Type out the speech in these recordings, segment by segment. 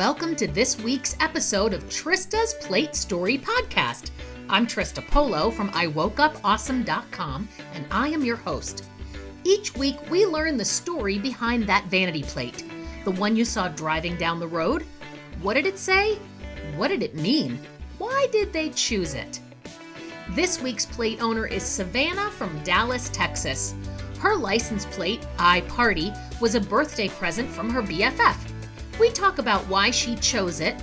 Welcome to this week's episode of Trista's Plate Story podcast. I'm Trista Polo from iwokeupawesome.com, and I am your host. Each week, we learn the story behind that vanity plate. The one you saw driving down the road. What did it say? What did it mean? Why did they choose it? This week's plate owner is Savannah from Dallas, Texas. Her license plate, IPARTY, was a birthday present from her BFF. We talk about why she chose it,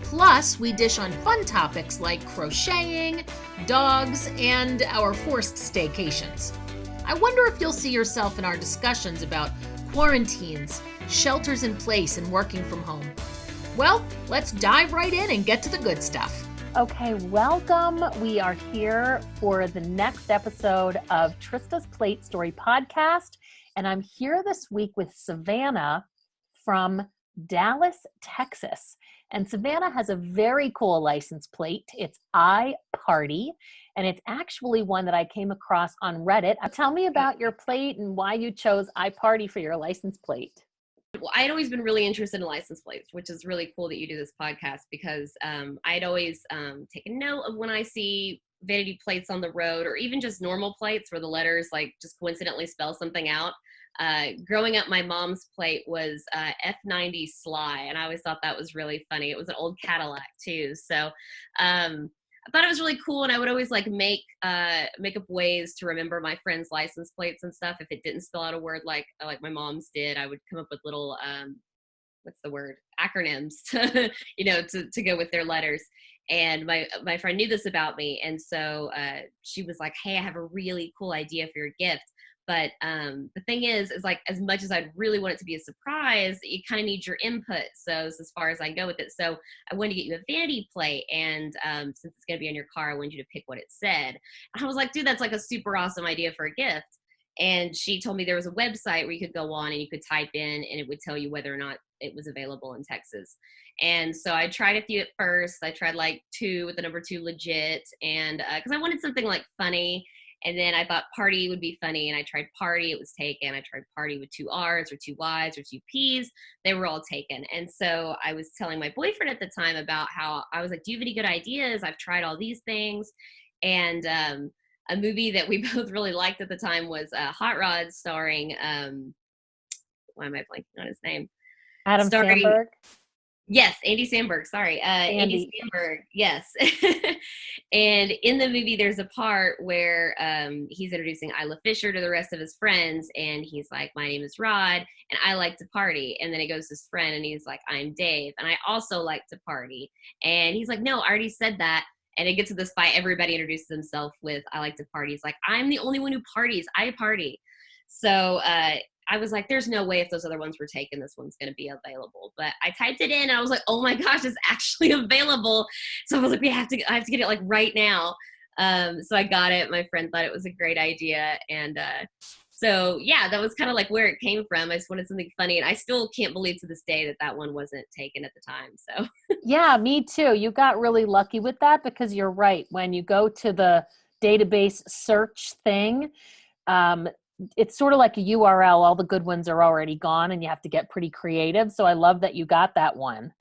plus we dish on fun topics like crocheting, dogs, and our forced staycations. I wonder if you'll see yourself in our discussions about quarantines, shelters in place, and working from home. Well, let's dive right in and get to the good stuff. Okay, welcome. We are here for the next episode of Trista's Plate Story podcast, and I'm here this week with Savannah from Dallas, Texas. And Savannah has a very cool license plate. It's IPARTY, and it's actually one that I came across on Reddit. Tell me about your plate and why you chose IPARTY for your license plate. Well, I'd always been really interested in license plates, which is really cool that you do this podcast because I'd always take a note of when I see vanity plates on the road or even just normal plates where the letters like just coincidentally spell something out. Growing up, my mom's plate was F90 Sly, and I always thought that was really funny. It was an old Cadillac too, so I thought it was really cool, and I would always like make up ways to remember my friends' license plates and stuff. If it didn't spell out a word like my mom's did, I would come up with little acronyms to go with their letters. And my friend knew this about me, and so she was like, "Hey, I have a really cool idea for your gift." But the thing is like, as much as I'd really want it to be a surprise, you kind of need your input. So it's as far as I can go with it. So I wanted to get you a vanity plate. And since it's going to be in your car, I wanted you to pick what it said. And I was like, dude, that's like a super awesome idea for a gift. And she told me there was a website where you could go on and you could type in and it would tell you whether or not it was available in Texas. And so I tried a few at first. I tried like 2 with the number 2 legit. And because I wanted something like funny. And then I thought party would be funny, and I tried party, it was taken. I tried party with 2 R's or 2 Y's or 2 P's. They were all taken. And so I was telling my boyfriend at the time about how I was like, do you have any good ideas? I've tried all these things. And a movie that we both really liked at the time was Hot Rod starring, why am I blanking on his name? Adam Sandberg? Yes, Andy Samberg, sorry. Andy Samberg, yes. And in the movie, there's a part where he's introducing Isla Fisher to the rest of his friends, and he's like, my name is Rod, and I like to party. And then it goes to his friend, and he's like, I'm Dave, and I also like to party. And he's like, no, I already said that. And it gets to this fight. Everybody introduces himself with, I like to party. He's like, I'm the only one who parties. I party. So I was like, there's no way if those other ones were taken, this one's going to be available. But I typed it in and I was like, oh my gosh, it's actually available. So I was like, I have to get it like right now. So I got it. My friend thought it was a great idea. And so yeah, that was kind of like where it came from. I just wanted something funny. And I still can't believe to this day that one wasn't taken at the time. So yeah, me too. You got really lucky with that because you're right. When you go to the database search thing, it's sort of like a URL. All the good ones are already gone and you have to get pretty creative. So I love that you got that one.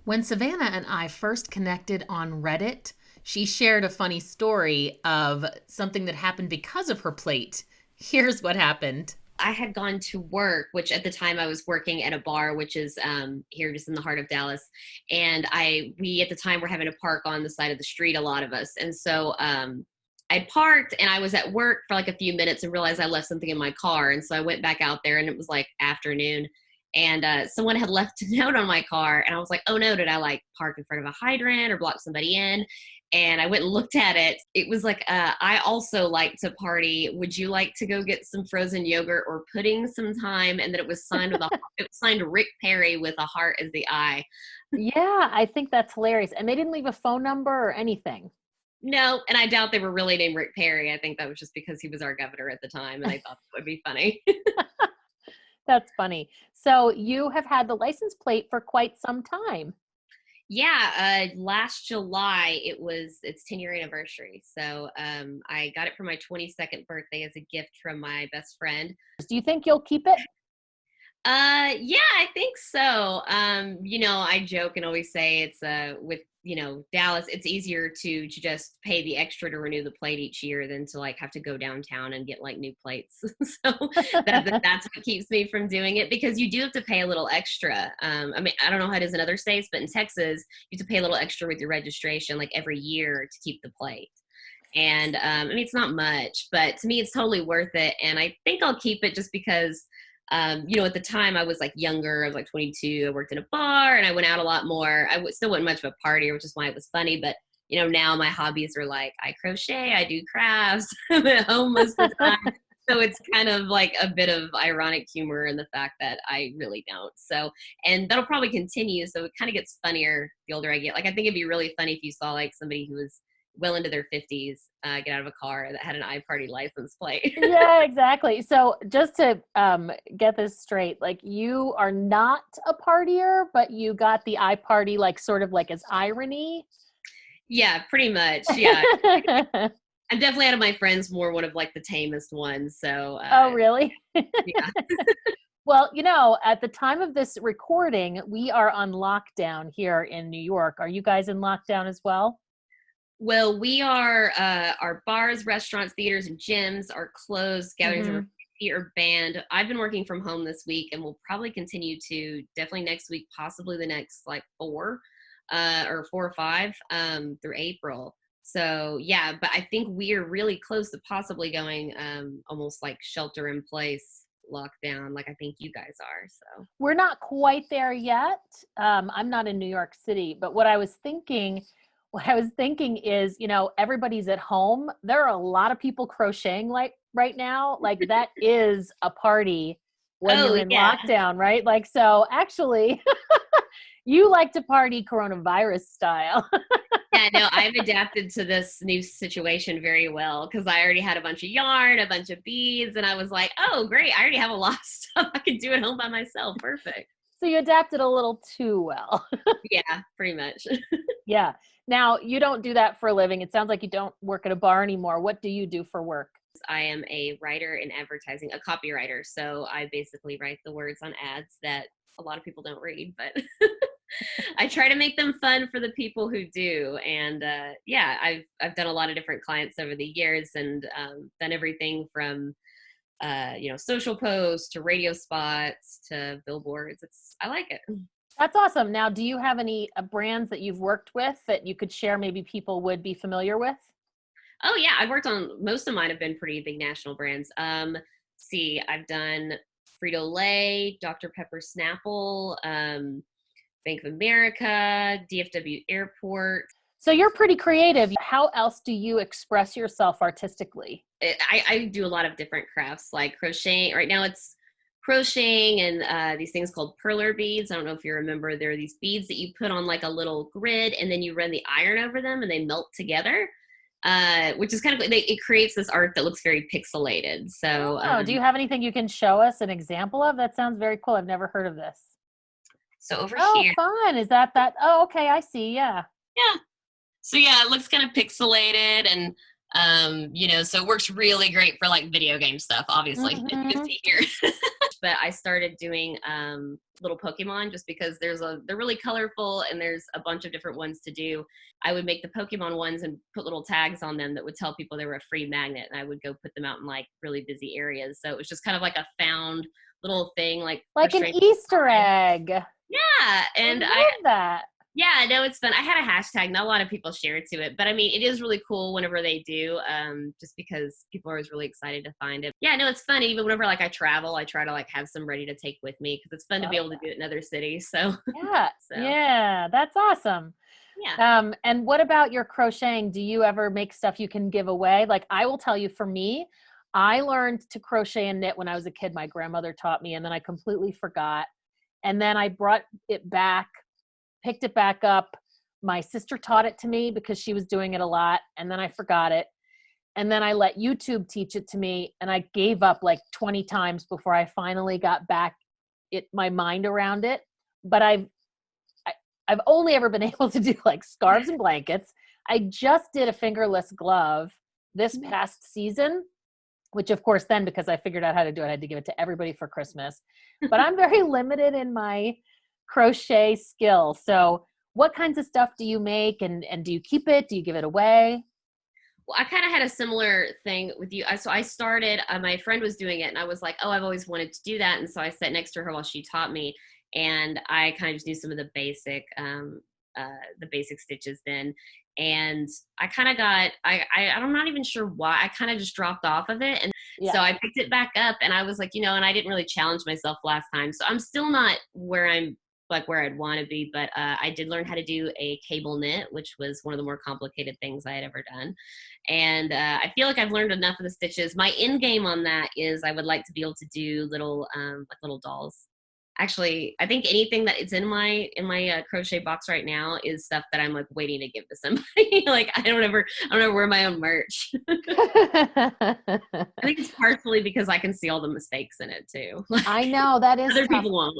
When Savannah and I first connected on Reddit, she shared a funny story of something that happened because of her plate. Here's what happened. I had gone to work, which at the time I was working at a bar, which is here just in the heart of Dallas. And we at the time were having to park on the side of the street, a lot of us. And so I parked and I was at work for like a few minutes and realized I left something in my car. And so I went back out there and it was like afternoon and someone had left a note on my car. And I was like, oh no, did I like park in front of a hydrant or block somebody in? And I went and looked at it. It was like, I also like to party. Would you like to go get some frozen yogurt or pudding sometime? And then it was signed with it was signed Rick Perry with a heart as the I. Yeah, I think that's hilarious. And they didn't leave a phone number or anything. No, and I doubt they were really named Rick Perry. I think that was just because he was our governor at the time, and I thought that would be funny. That's funny. So you have had the license plate for quite some time. Yeah, last July, its 10-year anniversary. So I got it for my 22nd birthday as a gift from my best friend. Do you think you'll keep it? Yeah, I think so. I joke and always say it's with Dallas, it's easier to just pay the extra to renew the plate each year than to like have to go downtown and get like new plates. So that's what keeps me from doing it, because you do have to pay a little extra. I mean, I don't know how it is in other states, but in Texas, you have to pay a little extra with your registration like every year to keep the plate. And I mean, it's not much, but to me, it's totally worth it. And I think I'll keep it just because at the time I was like younger. I was like 22. I worked in a bar and I went out a lot more. Still wasn't much of a partier, which is why it was funny. But now my hobbies are like I crochet, I do crafts, I'm at home most of the time. So it's kind of like a bit of ironic humor in the fact that I really don't. So, and that'll probably continue. So it kind of gets funnier the older I get. Like I think it'd be really funny if you saw like somebody who was well into their 50s get out of a car that had an IPARTY license plate. Yeah, exactly. So just to get this straight, like you are not a partier, but you got the iParty like sort of like as irony. Yeah, pretty much. Yeah. I'm definitely out of my friends more one of like the tamest ones. So oh, really? Yeah. Well, at the time of this recording, we are on lockdown here in New York. Are you guys in lockdown as well? Well, we are, our bars, restaurants, theaters, and gyms are closed. Gatherings over 50 are banned. I've been working from home this week and will probably continue to definitely next week, possibly the next like 4 or 5 through April. So yeah, but I think we are really close to possibly going almost like shelter in place lockdown, like I think you guys are. So we're not quite there yet. I'm not in New York City, but what I was thinking is, everybody's at home. There are a lot of people crocheting like right now. Like that is a party when you're in lockdown, right? Like, so actually you like to party coronavirus style. Yeah, no, I've adapted to this new situation very well because I already had a bunch of yarn, a bunch of beads, and I was like, oh, great. I already have a lot of stuff I can do at home by myself. Perfect. So you adapted a little too well. Yeah, pretty much. Yeah. Now, you don't do that for a living. It sounds like you don't work at a bar anymore. What do you do for work? I am a writer in advertising, a copywriter. So I basically write the words on ads that a lot of people don't read, but I try to make them fun for the people who do. And yeah, I've done a lot of different clients over the years and done everything from social posts to radio spots to billboards. I like it. That's awesome. Now, do you have any brands that you've worked with that you could share, maybe people would be familiar with? Oh yeah, I've worked on, most of mine have been pretty big national brands. See, I've done Frito-Lay, Dr. Pepper Snapple, Bank of America, DFW Airport. So you're pretty creative. How else do you express yourself artistically? I do a lot of different crafts, like crocheting. Right now it's crocheting and these things called perler beads. I don't know if you remember, there are these beads that you put on like a little grid and then you run the iron over them and they melt together, which is kind of, it creates this art that looks very pixelated. So do you have anything you can show us an example of? That sounds very cool. I've never heard of this. So over Oh, here. fun. Is that? Oh, okay. I see. Yeah. Yeah. So yeah, it looks kind of pixelated and so it works really great for like video game stuff, obviously. You can see here. But I started doing little Pokemon just because they're really colorful and there's a bunch of different ones to do. I would make the Pokemon ones and put little tags on them that would tell people they were a free magnet, and I would go put them out in like really busy areas. So it was just kind of like a found little thing, like an Easter egg. Yeah, and I love that. Yeah, no, it's fun. I had a hashtag. Not a lot of people shared to it, but I mean, it is really cool whenever they do, just because people are always really excited to find it. Yeah, no, it's fun. Even whenever like I travel, I try to like have some ready to take with me because it's fun to be able to do it in other cities. So yeah, yeah, that's awesome. Yeah. And what about your crocheting? Do you ever make stuff you can give away? Like I will tell you, for me, I learned to crochet and knit when I was a kid. My grandmother taught me, and then I completely forgot. And then I brought it back, picked it back up. My sister taught it to me because she was doing it a lot, and then I forgot it. And then I let YouTube teach it to me, and I gave up like 20 times before I finally got back my mind around it. But I've only ever been able to do like scarves and blankets. I just did a fingerless glove this past season, which of course then, because I figured out how to do it, I had to give it to everybody for Christmas. But I'm very limited in my crochet skill. So what kinds of stuff do you make, and do you keep it? Do you give it away? Well, I kind of had a similar thing with you. So I started, my friend was doing it and I was like, oh, I've always wanted to do that. And so I sat next to her while she taught me, and I kind of just knew some of the basic stitches then. And I kind of got, I'm not even sure why, I kind of just dropped off of it. And so I picked it back up, and I was like, and I didn't really challenge myself last time. So I'm still not where I'd want to be, but I did learn how to do a cable knit, which was one of the more complicated things I had ever done. And I feel like I've learned enough of the stitches. My end game on that is I would like to be able to do little dolls. Actually, I think anything that is in my crochet box right now is stuff that I'm like waiting to give to somebody. Like I don't ever wear my own merch. I think it's partially because I can see all the mistakes in it too. Like, I know that is other tough. people won't.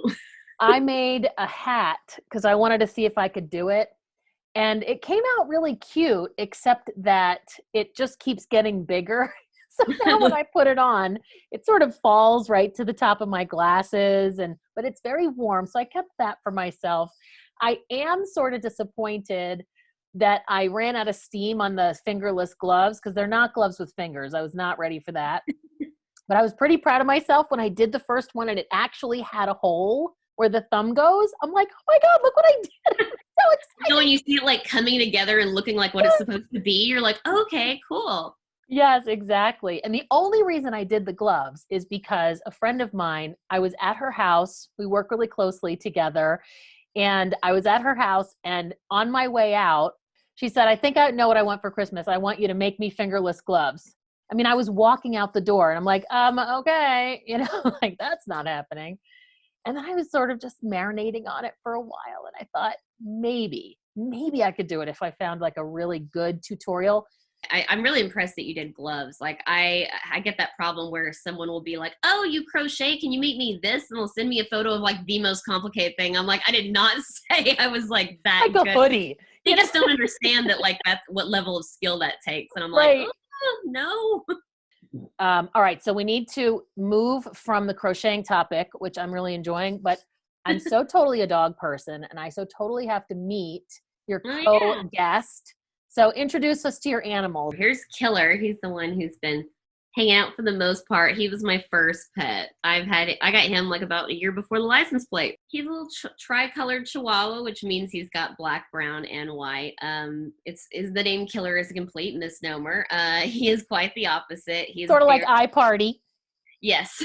I made a hat because I wanted to see if I could do it. And it came out really cute, except that it just keeps getting bigger. So now when I put it on, it sort of falls right to the top of my glasses, but it's very warm. So I kept that for myself. I am sort of disappointed that I ran out of steam on the fingerless gloves, because they're not gloves with fingers. I was not ready for that. But I was pretty proud of myself when I did the first one and it actually had a hole where the thumb goes. I'm like, oh my God, look what I did. I'm so excited. When you see it like coming together and looking like what it's supposed to be, you're like, okay, cool. Yes, exactly. And the only reason I did the gloves is because a friend of mine, I was at her house. We work really closely together. And I was at her house, and on my way out, she said, I think I know what I want for Christmas. I want you to make me fingerless gloves. I mean, I was walking out the door and I'm like, okay, like that's not happening. And then I was sort of just marinating on it for a while. And I thought maybe I could do it if I found like a really good tutorial. I'm really impressed that you did gloves. Like I get that problem where someone will be like, oh, you crochet, can you make me this? And they'll send me a photo of like the most complicated thing. I'm like, I did not say I was like that like good. A hoodie. They just don't understand that like that's what level of skill that takes. And I'm like, oh, no. All right. So we need to move from the crocheting topic, which I'm really enjoying, but I'm so totally a dog person, and I so totally have to meet your co-guest. So introduce us to your animal. Here's Killer. He's the one who's been hanging out for the most part. He was my first pet. I got him like about a year before the license plate. He's a little tri-colored Chihuahua, which means he's got black, brown, and white. The name Killer is a complete misnomer. He is quite the opposite. He's sort of like IPARTY. Yes.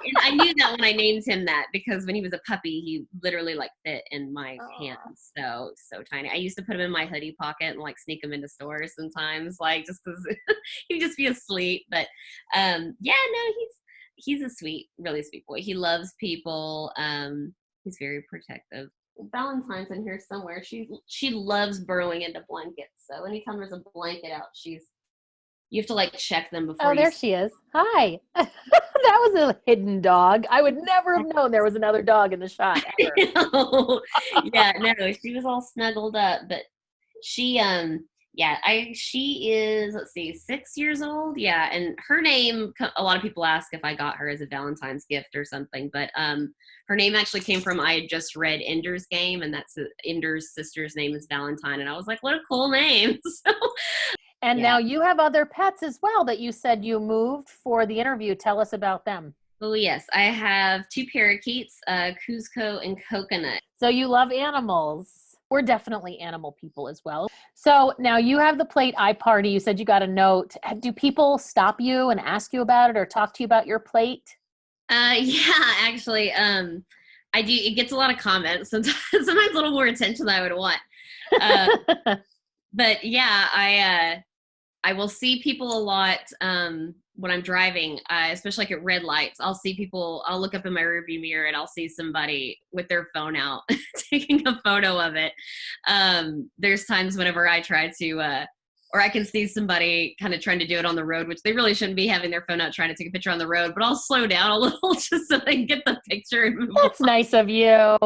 And I knew that when I named him that, because when he was a puppy, he literally like fit in my hands. So tiny. I used to put him in my hoodie pocket and like sneak him into stores sometimes, like just because he'd just be asleep. But he's a really sweet boy. He loves people. He's very protective. Valentine's in here somewhere. She loves burrowing into blankets. So anytime there's a blanket out, you have to like check them before. Oh, there she is. Hi. That was a hidden dog. I would never have known there was another dog in the shot ever. Yeah, no, she was all snuggled up, but she is, let's see, 6 years old. Yeah. And her name, a lot of people ask if I got her as a Valentine's gift or something, but her name actually came from, I had just read Ender's Game, and that's Ender's sister's name is Valentine. And I was like, what a cool name. And now you have other pets as well that you said you moved for the interview. Tell us about them. Oh, yes. I have 2 parakeets, Cuzco and Coconut. So you love animals. We're definitely animal people as well. So now you have the plate IPARTY. You said you got a note. Do people stop you and ask you about it or talk to you about your plate? Yeah, actually, I do. It gets a lot of comments, sometimes a little more attention than I would want. But yeah, I will see people a lot when I'm driving, especially like at red lights. I'll see people, I'll look up in my rearview mirror and I'll see somebody with their phone out taking a photo of it. There's times whenever I try to, or I can see somebody kind of trying to do it on the road, which they really shouldn't be having their phone out trying to take a picture on the road, but I'll slow down a little just so they can get the picture and move That's on. Nice of you.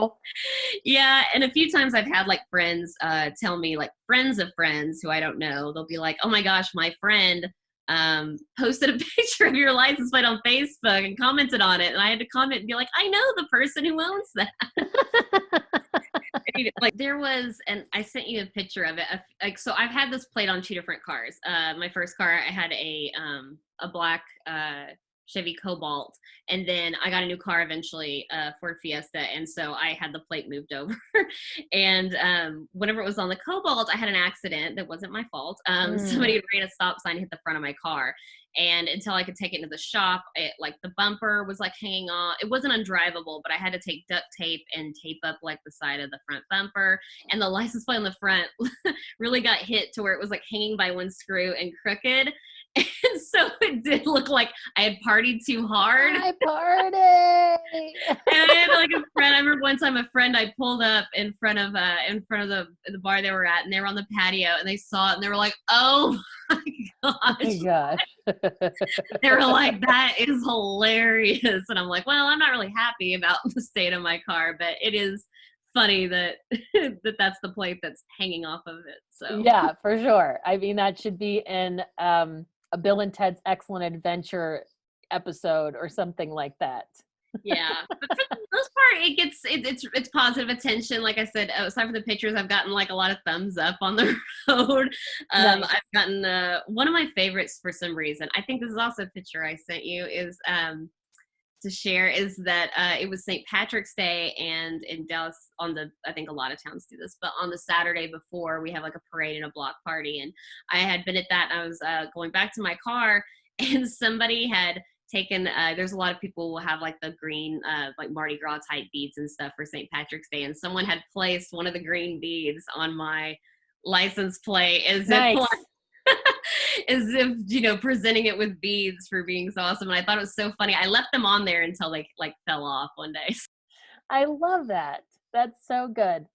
Yeah, and a few times I've had like friends tell me, like friends of friends who I don't know, they'll be like, oh my gosh, my friend posted a picture of your license plate on Facebook and commented on it. And I had to comment and be like, I know the person who owns that. Like there was, and I sent you a picture of it. Like, so I've had this plate on 2 different cars. My first car, I had a black Chevy Cobalt, and then I got a new car eventually, Ford Fiesta, and so I had the plate moved over. And whenever it was on the Cobalt, I had an accident that wasn't my fault. Somebody had ran a stop sign, hit the front of my car, and until I could take it into the shop, like the bumper was like hanging on. It wasn't undrivable, but I had to take duct tape and tape up like the side of the front bumper, and the license plate on the front really got hit to where it was like hanging by one screw and crooked. And so it did look like I had partied too hard. I party. And I had like a friend. I remember one time a friend I pulled up in front of the bar they were at, and they were on the patio, and they saw it, and they were like, "Oh my gosh!" They were like, "That is hilarious." And I'm like, "Well, I'm not really happy about the state of my car, but it is funny that that's the plate that's hanging off of it." So yeah, for sure. I mean, that should be in a Bill and Ted's Excellent Adventure episode or something like that. Yeah, but for the most part, it's positive attention. Like I said, aside from the pictures, I've gotten like a lot of thumbs up on the road. Nice. I've gotten one of my favorites for some reason. I think this is also a picture I sent you is to share is that it was St. Patrick's Day, and in Dallas I think a lot of towns do this, but on the Saturday before we have like a parade and a block party, and I had been at that, and I was going back to my car, and somebody had taken there's a lot of people will have like the green like Mardi Gras type beads and stuff for St. Patrick's Day, and someone had placed one of the green beads on my license plate as nice. as if, you know, presenting it with beads for being so awesome. And I thought it was so funny. I left them on there until they like fell off one day. I love that. That's so good.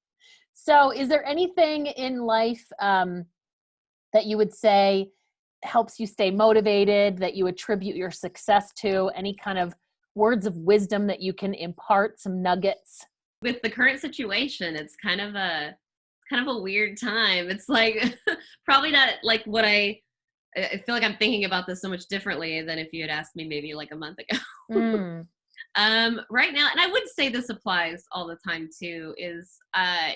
So is there anything in life that you would say helps you stay motivated, that you attribute your success to? Any kind of words of wisdom that you can impart, some nuggets? With the current situation, it's kind of a weird time. It's like probably not like what I feel like I'm thinking about this so much differently than if you had asked me maybe like a month ago. Right now, and I would say this applies all the time too, is,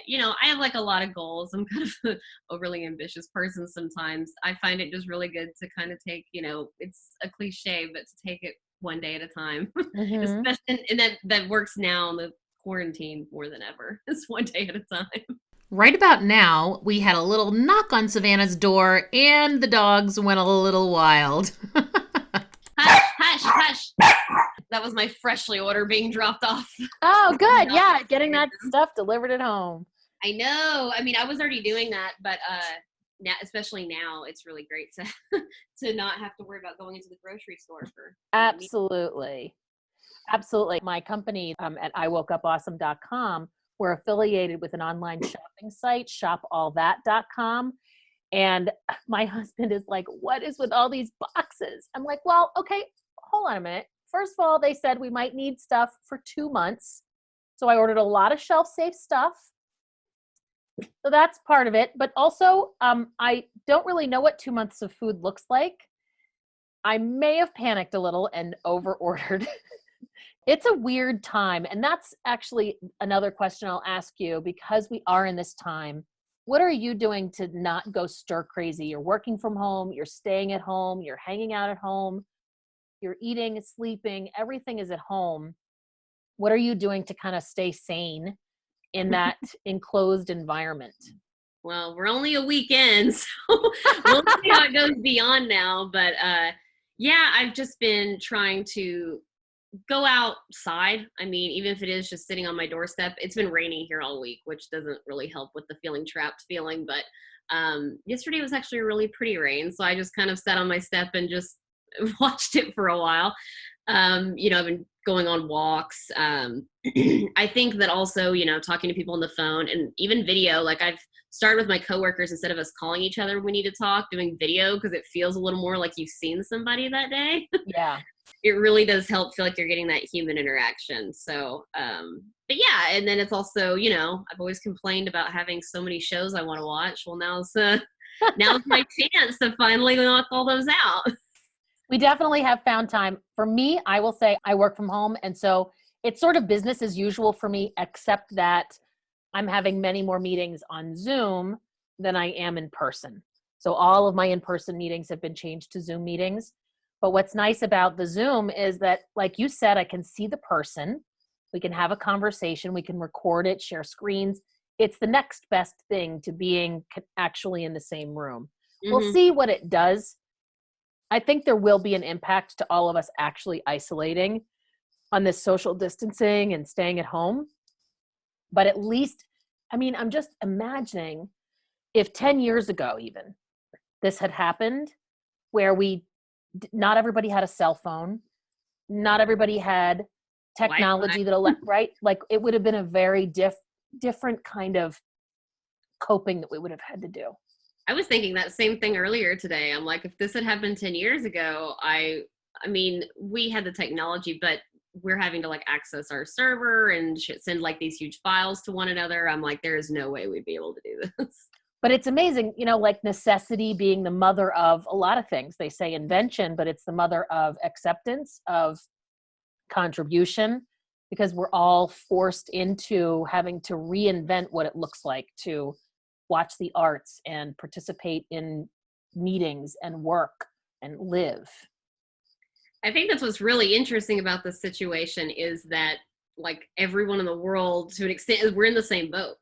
you know, I have like a lot of goals. I'm kind of an overly ambitious person sometimes. I find it just really good to kind of take, you know, it's a cliche, but to take it one day at a time, especially, and that works now in the quarantine more than ever. It's one day at a time. Right about now, we had a little knock on Savannah's door, and the dogs went a little wild. Hush, hush, hush. That was my freshly order being dropped off. Oh, good. Yeah, getting that stuff delivered at home. I know. I mean, I was already doing that, but now, especially now, it's really great to not have to worry about going into the grocery store for. Absolutely. Absolutely. My company at iwokeup.awesome.com, we're affiliated with an online shopping site, shopallthat.com. And my husband is like, what is with all these boxes? I'm like, well, okay, hold on a minute. First of all, they said we might need stuff for 2 months. So I ordered a lot of shelf-safe stuff. So that's part of it. But also, I don't really know what 2 months of food looks like. I may have panicked a little and over-ordered. It's a weird time. And that's actually another question I'll ask you, because we are in this time. What are you doing to not go stir crazy? You're working from home, you're staying at home, you're hanging out at home, you're eating, sleeping, everything is at home. What are you doing to kind of stay sane in that enclosed environment? Well, we're only a weekend, so we'll see how it goes beyond now. But yeah, I've just been trying to go outside. I mean, even if it is just sitting on my doorstep. It's been raining here all week, which doesn't really help with the feeling trapped feeling. But yesterday was actually a really pretty rain, so I just kind of sat on my step and just watched it for a while. You know, I've been going on walks. I think that also, you know, talking to people on the phone and even video, like I've started with my coworkers, instead of us calling each other when we need to talk, doing video, because it feels a little more like you've seen somebody that day. Yeah. It really does help feel like you're getting that human interaction. So, but yeah, and then it's also, you know, I've always complained about having so many shows I want to watch. Well, now's my chance to finally knock all those out. We definitely have found time. For me, I will say I work from home. And so it's sort of business as usual for me, except that I'm having many more meetings on Zoom than I am in person. So all of my in-person meetings have been changed to Zoom meetings. But what's nice about the Zoom is that, like you said, I can see the person. We can have a conversation. We can record it, share screens. It's the next best thing to being actually in the same room. We'll see what it does. I think there will be an impact to all of us actually isolating on this social distancing and staying at home. But at least, I mean, I'm just imagining if 10 years ago even this had happened, where not everybody had a cell phone, not everybody had technology right? Like it would have been a very different kind of coping that we would have had to do. I was thinking that same thing earlier today. I'm like, if this had happened 10 years ago, I mean, we had the technology, but we're having to like access our server and send like these huge files to one another. I'm like, there is no way we'd be able to do this. But it's amazing, you know, like necessity being the mother of a lot of things. They say invention, but it's the mother of acceptance, of contribution, because we're all forced into having to reinvent what it looks like to watch the arts and participate in meetings and work and live. I think that's what's really interesting about this situation is that like everyone in the world, to an extent, we're in the same boat.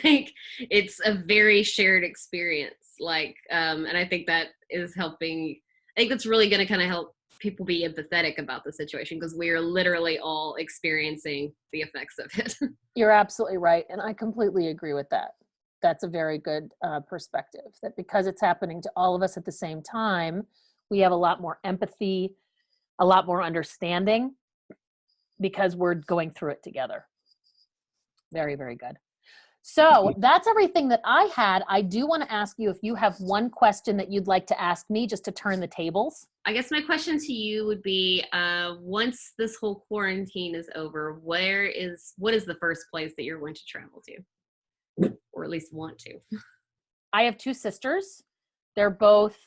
Like it's a very shared experience. Like, and I think that is helping. I think that's really going to kind of help people be empathetic about the situation because we are literally all experiencing the effects of it. You're absolutely right. And I completely agree with that. That's a very good perspective, that because it's happening to all of us at the same time, we have a lot more empathy, a lot more understanding, because we're going through it together. Very, very good. So that's everything that I had. I do want to ask you if you have one question that you'd like to ask me, just to turn the tables. I guess my question to you would be, once this whole quarantine is over, what is the first place that you're going to travel to? Or at least want to? I have two sisters. They're both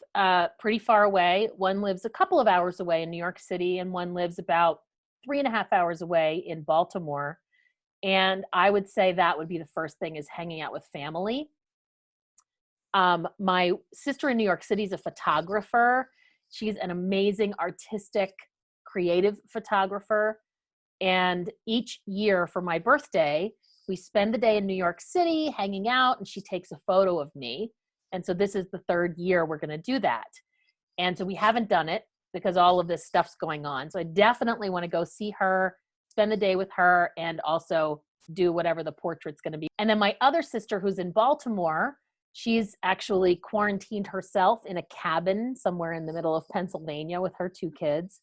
pretty far away. One lives a couple of hours away in New York City, and one lives about 3.5 hours away in Baltimore. And I would say that would be the first thing, is hanging out with family. My sister in New York City is a photographer. She's an amazing artistic, creative photographer. And each year for my birthday, we spend the day in New York City hanging out, and she takes a photo of me. And so this is the third year we're going to do that. And so we haven't done it because all of this stuff's going on. So I definitely want to go see her, spend the day with her, and also do whatever the portrait's going to be. And then my other sister, who's in Baltimore, she's actually quarantined herself in a cabin somewhere in the middle of Pennsylvania with her 2 kids.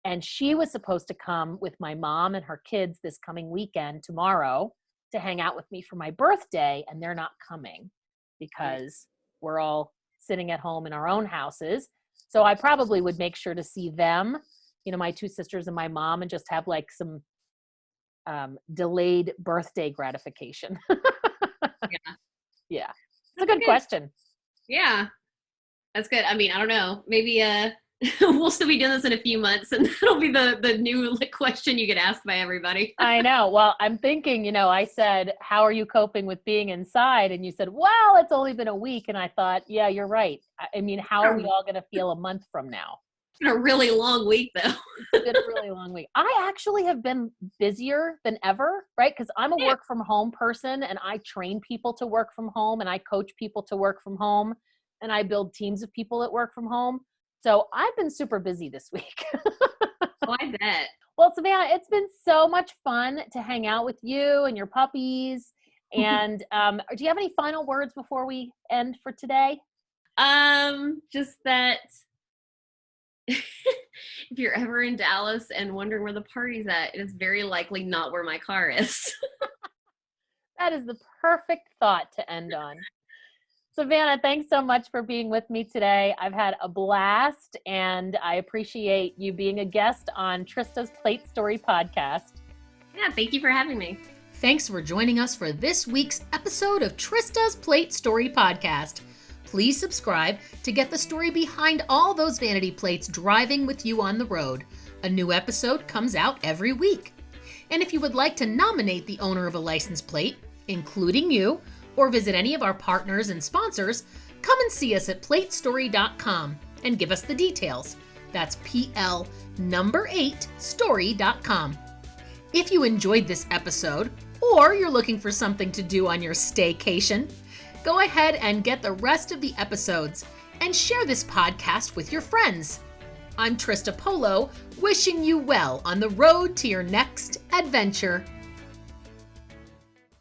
And she was supposed to come with my mom and her kids this coming weekend, tomorrow, to hang out with me for my birthday. And they're not coming because we're all sitting at home in our own houses. So I probably would make sure to see them, you know, my 2 sisters and my mom, and just have like some delayed birthday gratification. Yeah. It's a good question. Yeah, that's good. I mean, I don't know. Maybe we'll still be doing this in a few months, and that'll be the new question you get asked by everybody. I know. Well, I'm thinking, you know, I said, how are you coping with being inside? And you said, well, it's only been a week. And I thought, yeah, you're right. I mean, how are we all going to feel a month from now? It's been a really long week, though. It's been a really long week. I actually have been busier than ever, right? Because I'm a work from home person, and I train people to work from home, and I coach people to work from home, and I build teams of people that work from home. So I've been super busy this week. Oh, I bet. Well, Savannah, it's been so much fun to hang out with you and your puppies. And do you have any final words before we end for today? Just that if you're ever in Dallas and wondering where the party's at, it is very likely not where my car is. That is the perfect thought to end on. Savannah, thanks so much for being with me today. I've had a blast, and I appreciate you being a guest on Trista's Plate Story podcast. Yeah, thank you for having me. Thanks for joining us for this week's episode of Trista's Plate Story podcast. Please subscribe to get the story behind all those vanity plates driving with you on the road. A new episode comes out every week. And if you would like to nominate the owner of a license plate, including you, or visit any of our partners and sponsors, come and see us at platestory.com and give us the details. That's PL8STORY.com. If you enjoyed this episode, or you're looking for something to do on your staycation, go ahead and get the rest of the episodes and share this podcast with your friends. I'm Trista Polo, wishing you well on the road to your next adventure.